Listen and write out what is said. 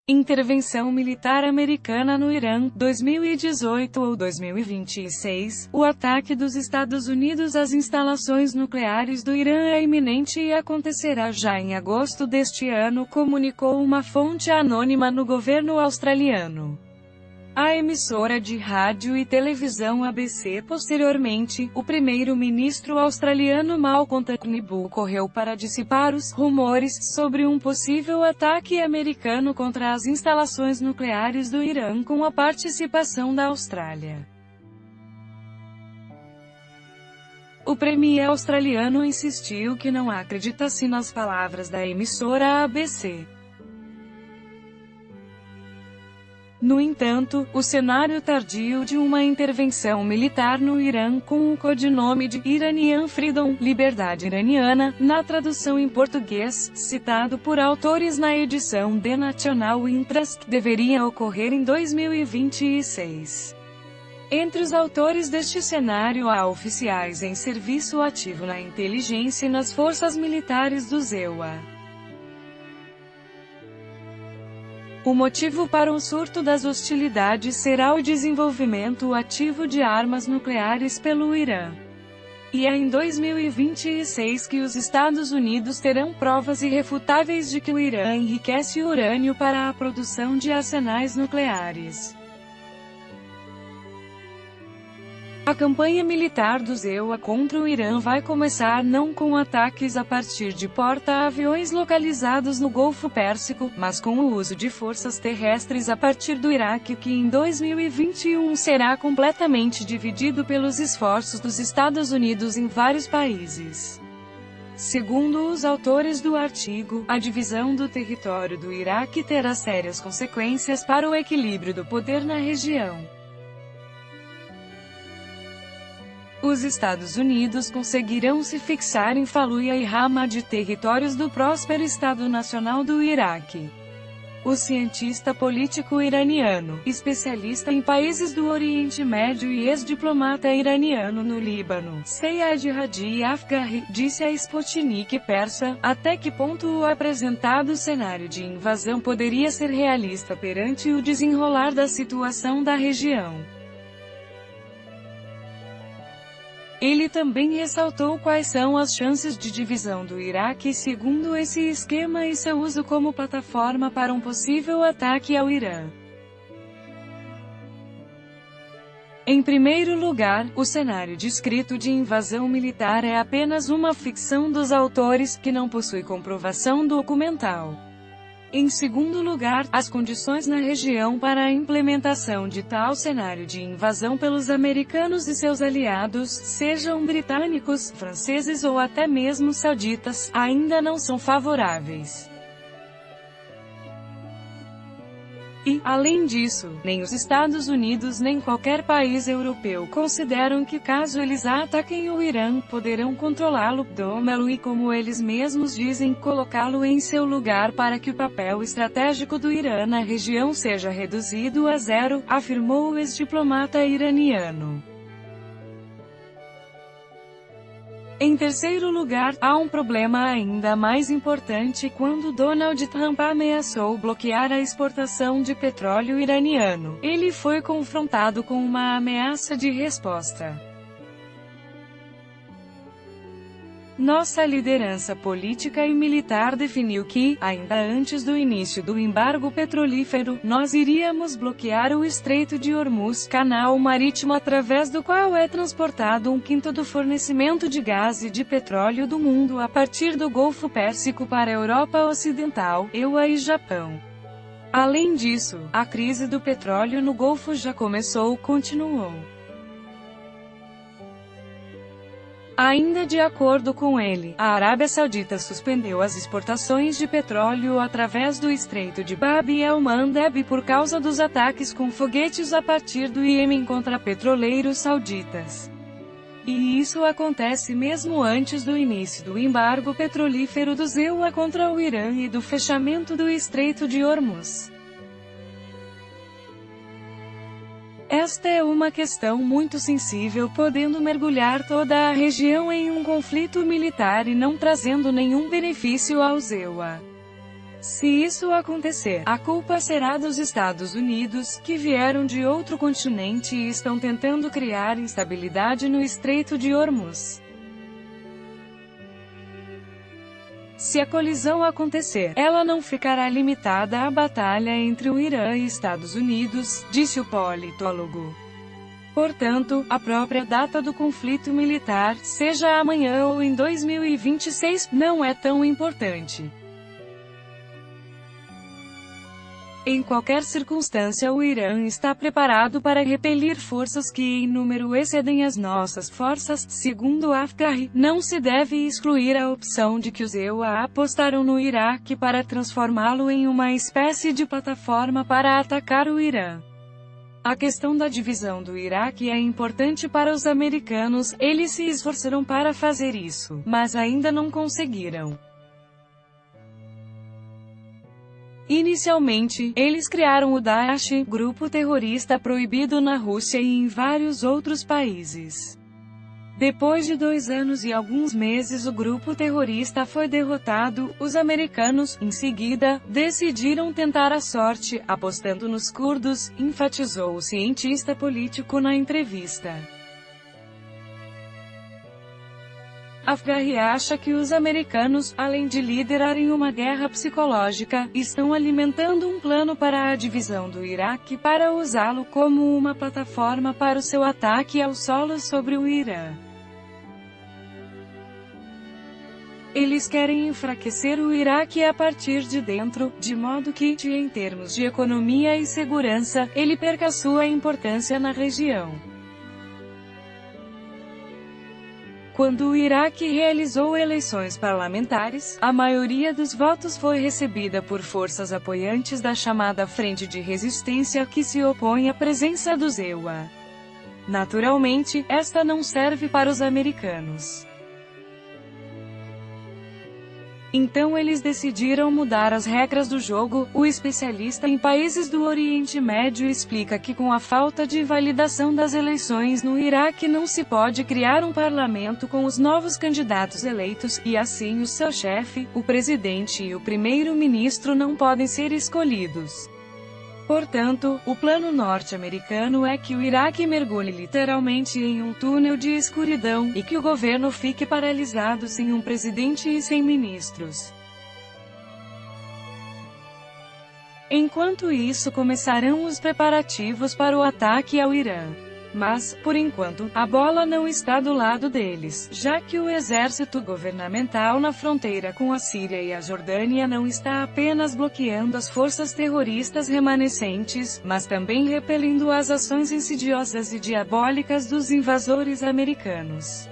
Intervenção militar americana no Irã, 2018 ou 2026. O ataque dos Estados Unidos às instalações nucleares do Irã é iminente e acontecerá já em agosto deste ano, comunicou uma fonte anônima no governo australiano. A emissora de rádio e televisão ABC. Posteriormente, o primeiro-ministro australiano Malcolm Turnbull correu para dissipar os rumores sobre um possível ataque americano contra as instalações nucleares do Irã com a participação da Austrália. O premier australiano insistiu que não acredita-se nas palavras da emissora ABC. No entanto, o cenário tardio de uma intervenção militar no Irã com o codinome de Iranian Freedom, Liberdade Iraniana, na tradução em português, citado por autores na edição The National Interest, deveria ocorrer em 2026. Entre os autores deste cenário há oficiais em serviço ativo na inteligência e nas forças militares do ZEUA. O motivo para o surto das hostilidades será o desenvolvimento ativo de armas nucleares pelo Irã. E é em 2026 que os Estados Unidos terão provas irrefutáveis de que o Irã enriquece urânio para a produção de arsenais nucleares. A campanha militar do ZEUA contra o Irã vai começar não com ataques a partir de porta-aviões localizados no Golfo Pérsico, mas com o uso de forças terrestres a partir do Iraque, que em 2021 será completamente dividido pelos esforços dos Estados Unidos em vários países. Segundo os autores do artigo, a divisão do território do Iraque terá sérias consequências para o equilíbrio do poder na região. Os Estados Unidos conseguirão se fixar em Fallujah e Ramadi, territórios do próspero Estado Nacional do Iraque. O cientista político iraniano, especialista em países do Oriente Médio e ex-diplomata iraniano no Líbano, Seyed Hadi Afgari, disse à Sputnik Persa, até que ponto o apresentado cenário de invasão poderia ser realista perante o desenrolar da situação da região. Ele também ressaltou quais são as chances de divisão do Iraque segundo esse esquema e seu uso como plataforma para um possível ataque ao Irã. Em primeiro lugar, o cenário descrito de invasão militar é apenas uma ficção dos autores, que não possui comprovação documental. Em segundo lugar, as condições na região para a implementação de tal cenário de invasão pelos americanos e seus aliados, sejam britânicos, franceses ou até mesmo sauditas, ainda não são favoráveis. E, além disso, nem os Estados Unidos nem qualquer país europeu consideram que caso eles ataquem o Irã, poderão controlá-lo, domá-lo e, como eles mesmos dizem, colocá-lo em seu lugar para que o papel estratégico do Irã na região seja reduzido a zero, afirmou o ex-diplomata iraniano. Em terceiro lugar, há um problema ainda mais importante quando Donald Trump ameaçou bloquear a exportação de petróleo iraniano. Ele foi confrontado com uma ameaça de resposta. Nossa liderança política e militar definiu que, ainda antes do início do embargo petrolífero, nós iríamos bloquear o Estreito de Hormuz, canal marítimo através do qual é transportado um quinto do fornecimento de gás e de petróleo do mundo a partir do Golfo Pérsico para a Europa Ocidental, EUA e Japão. Além disso, a crise do petróleo no Golfo já começou, continuou. Ainda de acordo com ele, a Arábia Saudita suspendeu as exportações de petróleo através do Estreito de Bab el-Mandeb por causa dos ataques com foguetes a partir do Iêmen contra petroleiros sauditas. E isso acontece mesmo antes do início do embargo petrolífero do ZEUA contra o Irã e do fechamento do Estreito de Hormuz. Esta é uma questão muito sensível, podendo mergulhar toda a região em um conflito militar e não trazendo nenhum benefício ao ZEUA. Se isso acontecer, a culpa será dos Estados Unidos, que vieram de outro continente e estão tentando criar instabilidade no Estreito de Hormuz. Se a colisão acontecer, ela não ficará limitada à batalha entre o Irã e Estados Unidos, disse o politólogo. Portanto, a própria data do conflito militar, seja amanhã ou em 2026, não é tão importante. Em qualquer circunstância, o Irã está preparado para repelir forças que em número excedem as nossas forças, segundo Afghani. Não se deve excluir a opção de que os EUA apostaram no Iraque para transformá-lo em uma espécie de plataforma para atacar o Irã. A questão da divisão do Iraque é importante para os americanos, eles se esforçaram para fazer isso, mas ainda não conseguiram. Inicialmente, eles criaram o Daesh, grupo terrorista proibido na Rússia e em vários outros países. Depois de 2 anos e alguns meses o grupo terrorista foi derrotado, os americanos, em seguida, decidiram tentar a sorte, apostando nos curdos, enfatizou o cientista político na entrevista. Afghani acha que os americanos, além de liderarem uma guerra psicológica, estão alimentando um plano para a divisão do Iraque para usá-lo como uma plataforma para o seu ataque ao solo sobre o Irã. Eles querem enfraquecer o Iraque a partir de dentro, de modo que, em termos de economia e segurança, ele perca sua importância na região. Quando o Iraque realizou eleições parlamentares, a maioria dos votos foi recebida por forças apoiantes da chamada Frente de Resistência que se opõe à presença dos EUA. Naturalmente, esta não serve para os americanos. Então eles decidiram mudar as regras do jogo. O especialista em países do Oriente Médio explica que com a falta de validação das eleições no Iraque não se pode criar um parlamento com os novos candidatos eleitos, e assim o seu chefe, o presidente e o primeiro-ministro não podem ser escolhidos. Portanto, o plano norte-americano é que o Iraque mergulhe literalmente em um túnel de escuridão, e que o governo fique paralisado sem um presidente e sem ministros. Enquanto isso, começarão os preparativos para o ataque ao Irã. Mas, por enquanto, a bola não está do lado deles, já que o exército governamental na fronteira com a Síria e a Jordânia não está apenas bloqueando as forças terroristas remanescentes, mas também repelindo as ações insidiosas e diabólicas dos invasores americanos.